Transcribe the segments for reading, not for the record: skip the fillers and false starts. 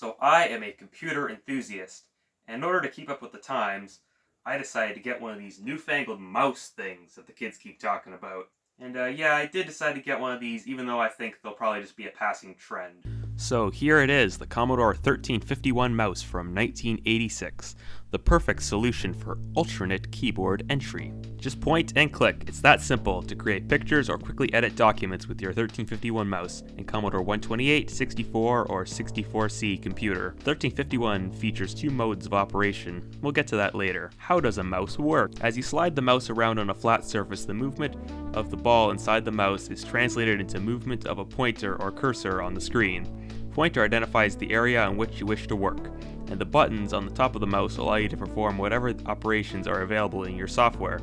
So I am a computer enthusiast, and in order to keep up with the times, I decided to get one of these newfangled mouse things that the kids keep talking about. And yeah, I did decide to get one of these, even though I think they'll probably just be a passing trend. So here it is, the Commodore 1351 mouse from 1986, the perfect solution for alternate keyboard entry. Just point and click, it's that simple to create pictures or quickly edit documents with your 1351 mouse in Commodore 128, 64, or 64C computer. 1351 features two modes of operation. We'll get to that later. How does a mouse work? As you slide the mouse around on a flat surface, the movement of the ball inside the mouse is translated into movement of a pointer or cursor on the screen. Pointer identifies the area on which you wish to work, and the buttons on the top of the mouse allow you to perform whatever operations are available in your software.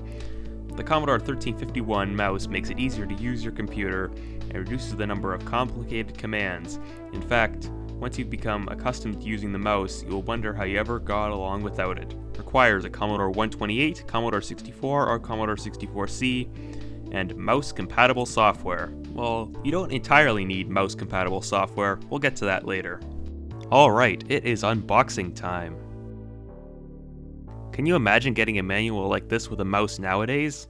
The Commodore 1351 mouse makes it easier to use your computer and reduces the number of complicated commands. In fact, once you've become accustomed to using the mouse, you'll wonder how you ever got along without it. It requires a Commodore 128, Commodore 64, or Commodore 64C, and mouse-compatible software. Well, you don't entirely need mouse-compatible software. We'll get to that later. Alright, it is unboxing time. Can you imagine getting a manual like this with a mouse nowadays?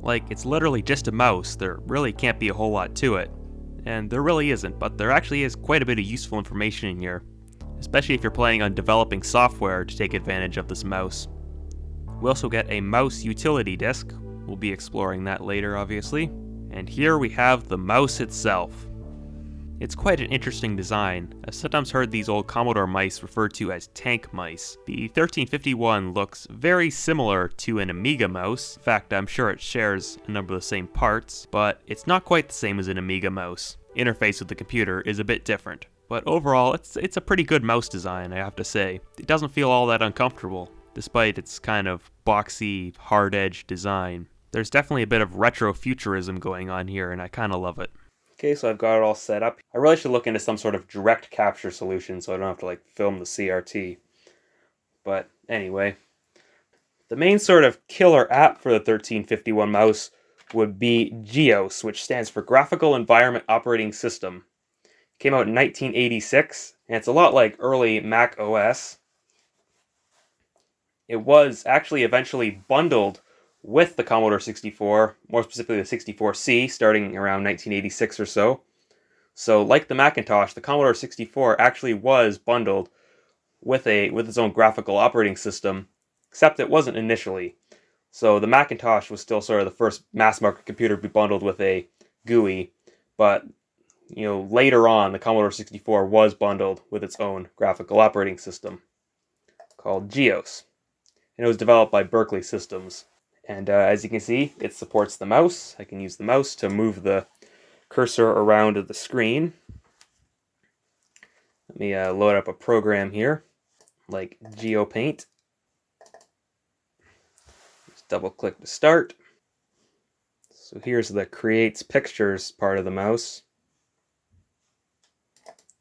Like, it's literally just a mouse. There really can't be a whole lot to it. And there really isn't, but there actually is quite a bit of useful information in here, especially if you're planning on developing software to take advantage of this mouse. We also get a mouse utility disk. We'll be exploring that later, obviously. And here we have the mouse itself. It's quite an interesting design. I've sometimes heard these old Commodore mice referred to as tank mice. The 1351 looks very similar to an Amiga mouse. In fact, I'm sure it shares a number of the same parts, but it's not quite the same as an Amiga mouse. Interface with the computer is a bit different. But overall, it's a pretty good mouse design, I have to say. It doesn't feel all that uncomfortable, despite its kind of boxy, hard-edged design. There's definitely a bit of retro-futurism going on here, and I kind of love it. Okay, so I've got it all set up. I really should look into some sort of direct capture solution so I don't have to film the CRT. But anyway, the main sort of killer app for the 1351 mouse would be Geos, which stands for Graphical Environment Operating System. It came out in 1986, and it's a lot like early Mac OS. It was actually eventually bundled with the Commodore 64, more specifically the 64C, starting around 1986 or so. So, like the Macintosh, the Commodore 64 actually was bundled with its own graphical operating system, except it wasn't initially. So the Macintosh was still sort of the first mass-market computer to be bundled with a GUI, but later on, the Commodore 64 was bundled with its own graphical operating system called Geos, and it was developed by Berkeley Systems. And as you can see, it supports the mouse. I can use the mouse to move the cursor around the screen. Let me load up a program here, like GeoPaint. Just double click to start. So here's the Creates Pictures part of the mouse.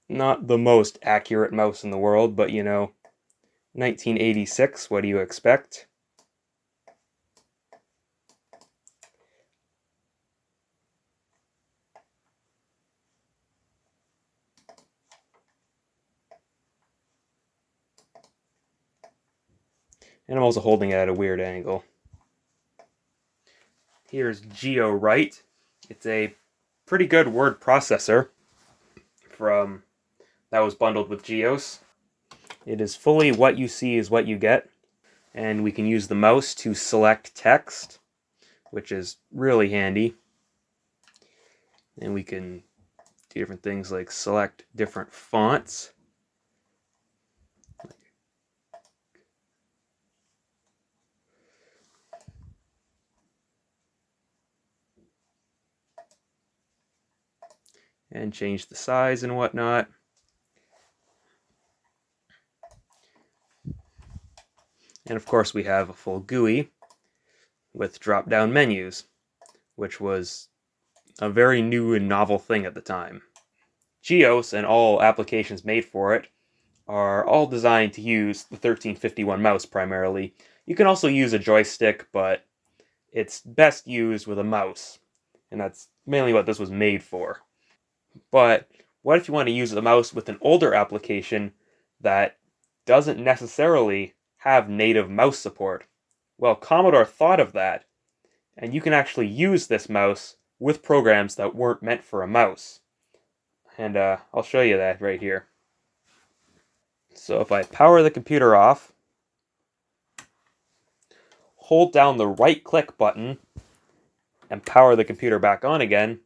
Not the most accurate mouse in the world, but 1986, what do you expect? And I'm also holding it at a weird angle. Here's GeoWrite. It's a pretty good word processor that was bundled with Geos. It is fully what you see is what you get. And we can use the mouse to select text, which is really handy. And we can do different things like select different fonts. And change the size and whatnot. And of course we have a full GUI with drop-down menus, which was a very new and novel thing at the time. Geos and all applications made for it are all designed to use the 1351 mouse primarily. You can also use a joystick, but it's best used with a mouse, and that's mainly what this was made for. But what if you want to use the mouse with an older application that doesn't necessarily have native mouse support. Well, Commodore thought of that, and you can actually use this mouse with programs that weren't meant for a mouse. And I'll show you that right here. So if I power the computer off, hold down the right click button, and power the computer back on again,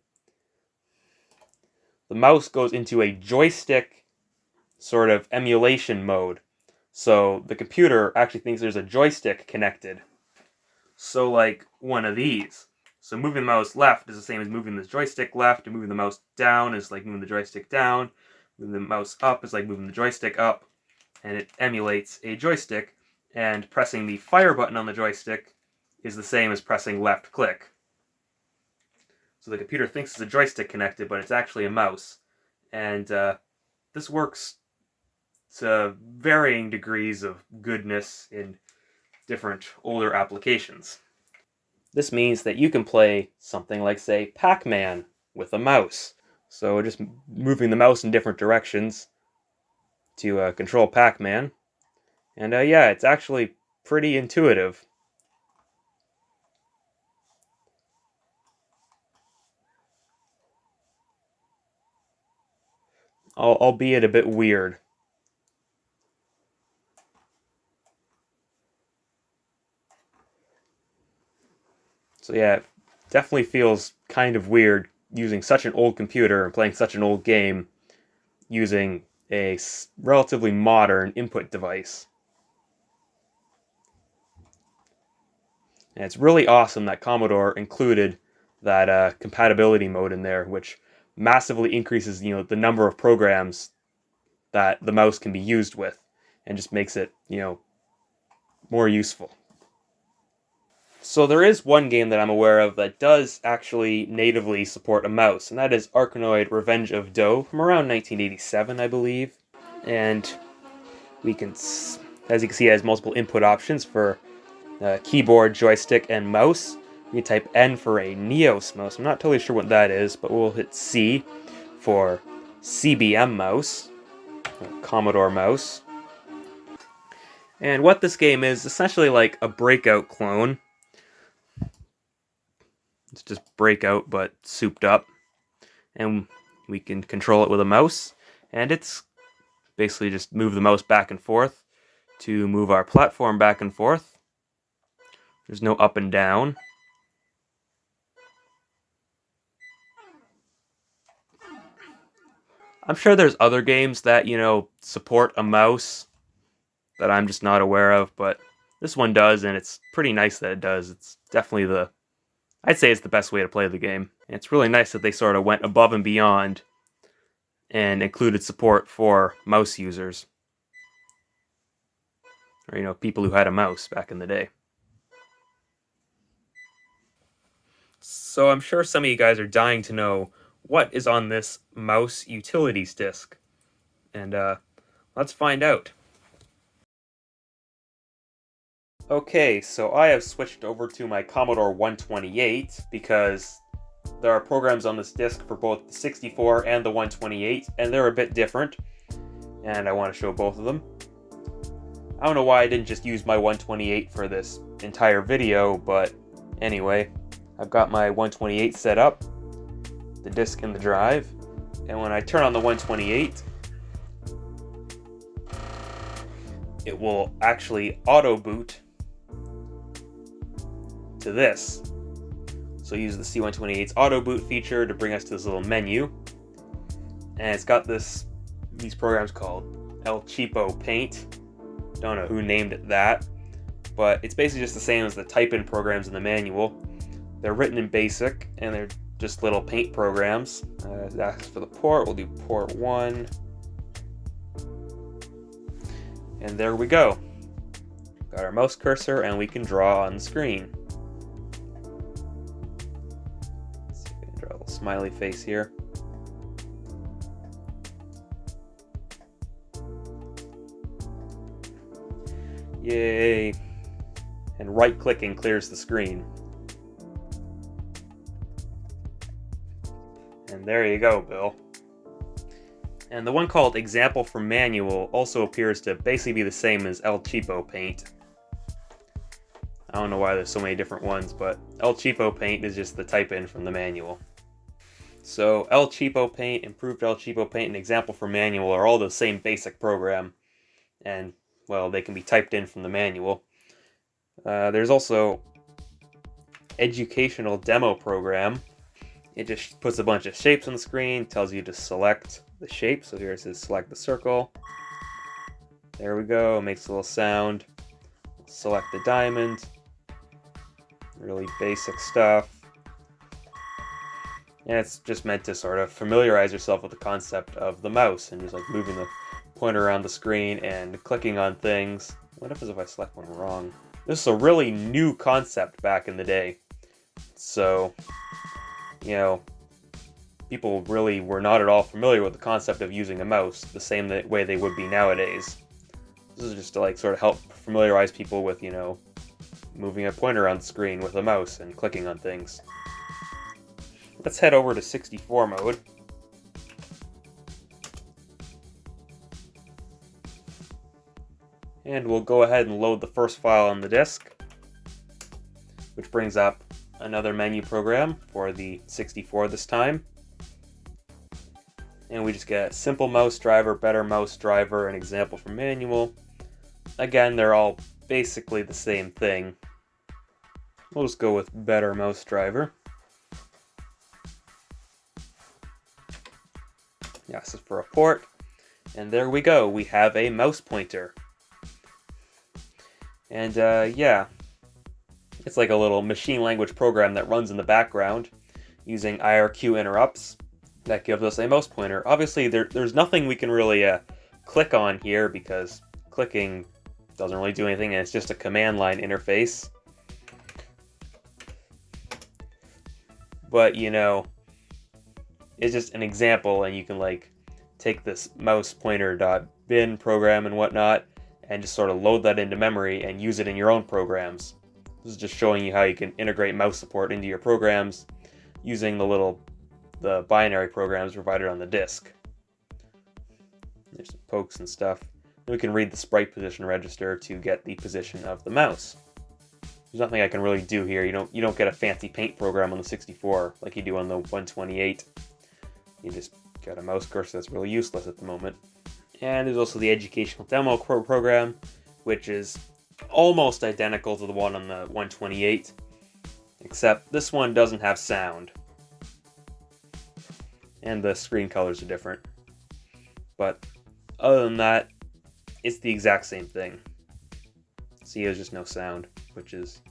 the mouse goes into a joystick sort of emulation mode. So the computer actually thinks there's a joystick connected. So like one of these. So moving the mouse left is the same as moving the joystick left, and moving the mouse down is like moving the joystick down. Moving the mouse up is like moving the joystick up, and it emulates a joystick, and pressing the fire button on the joystick is the same as pressing left click. So the computer thinks it's a joystick connected, but it's actually a mouse. And this works to varying degrees of goodness in different older applications. This means that you can play something like, say, Pac-Man with a mouse. So just moving the mouse in different directions to control Pac-Man. And yeah, it's actually pretty intuitive. Albeit a bit weird. So yeah, it definitely feels kind of weird using such an old computer and playing such an old game using a relatively modern input device. And it's really awesome that Commodore included that compatibility mode in there, which massively increases, the number of programs that the mouse can be used with, and just makes it, more useful. So there is one game that I'm aware of that does actually natively support a mouse, and that is Arkanoid Revenge of Doe from around 1987, I believe. And we can, as you can see, it has multiple input options for keyboard, joystick, and mouse. We can type N for a Neos mouse. I'm not totally sure what that is, but we'll hit C for CBM mouse, Commodore mouse. And what this game is essentially like a Breakout clone. It's just Breakout, but souped up. And we can control it with a mouse. And it's basically just move the mouse back and forth to move our platform back and forth. There's no up and down. I'm sure there's other games that, support a mouse that I'm just not aware of, but this one does, and it's pretty nice that it does. It's definitely I'd say it's the best way to play the game. And it's really nice that they sort of went above and beyond and included support for mouse users. Or, people who had a mouse back in the day. So I'm sure some of you guys are dying to know what is on this mouse utilities disk. And let's find out. Okay, so I have switched over to my Commodore 128 because there are programs on this disk for both the 64 and the 128, and they're a bit different, and I want to show both of them. I don't know why I didn't just use my 128 for this entire video, but anyway, I've got my 128 set up, the disk and the drive, and when I turn on the 128, it will actually auto boot to this. So use the C128's auto boot feature to bring us to this little menu, and it's got these programs called El Cheapo Paint. Don't know who named it that, but it's basically just the same as the type-in programs in the manual. They're written in BASIC, and they're just little paint programs. That's for the port. We'll do port 1. And there we go. Got our mouse cursor, and we can draw on the screen. Let's see if we can draw a little smiley face here. Yay! And right-clicking clears the screen. And there you go, Bill. And the one called Example from Manual also appears to basically be the same as El Cheapo Paint. I don't know why there's so many different ones, but El Cheapo Paint is just the type-in from the manual. So El Cheapo Paint, Improved El Cheapo Paint, and Example from Manual are all the same basic program. And, well, they can be typed in from the manual. There's also Educational Demo Program. It just puts a bunch of shapes on the screen, tells you to select the shape. So here it says select the circle. There we go, it makes a little sound. Select the diamond. Really basic stuff. And it's just meant to sort of familiarize yourself with the concept of the mouse and just like moving the pointer around the screen and clicking on things. What happens if I select one wrong? This is a really new concept back in the day. So, you know, people really were not at all familiar with the concept of using a mouse the same way they would be nowadays. This is just to like sort of help familiarize people with, you know, moving a pointer on the screen with a mouse and clicking on things. Let's head over to 64 mode. And we'll go ahead and load the first file on the disk, which brings up another menu program for the 64 this time. And we just get simple mouse driver, better mouse driver, and example from manual. Again, they're all basically the same thing. We'll just go with better mouse driver. Yeah, this is for a port. And there we go, we have a mouse pointer. And yeah, it's like a little machine language program that runs in the background using IRQ interrupts that gives us a mouse pointer. Obviously, there's nothing we can really click on here because clicking doesn't really do anything, and it's just a command line interface. But, you know, it's just an example, and you can like take this mouse pointer.bin program and whatnot and just sort of load that into memory and use it in your own programs. This is just showing you how you can integrate mouse support into your programs using the binary programs provided on the disk. There's some pokes and stuff. Then we can read the sprite position register to get the position of the mouse. There's nothing I can really do here. You don't get a fancy paint program on the 64 like you do on the 128. You just got a mouse cursor that's really useless at the moment. And there's also the educational demo program, which is almost identical to the one on the 128, except this one doesn't have sound. And the screen colors are different. But other than that, it's the exact same thing. See, there's just no sound, which is,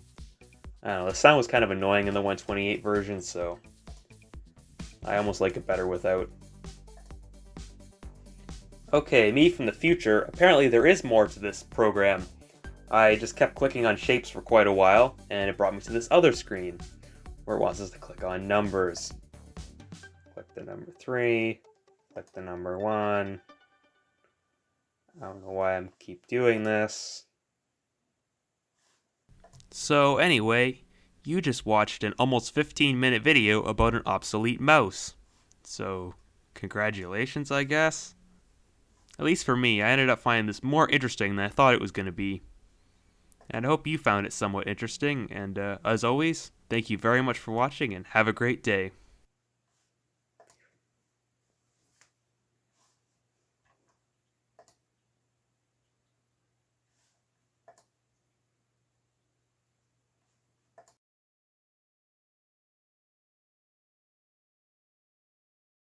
I don't know, the sound was kind of annoying in the 128 version, so I almost like it better without. Okay, me from the future, apparently there is more to this program. I just kept clicking on shapes for quite a while, and it brought me to this other screen, where it wants us to click on numbers. Click the number 3, click the number 1. I don't know why I keep doing this. So anyway, you just watched an almost 15-minute video about an obsolete mouse. So, congratulations, I guess? At least for me, I ended up finding this more interesting than I thought it was going to be. And I hope you found it somewhat interesting, and as always, thank you very much for watching and have a great day.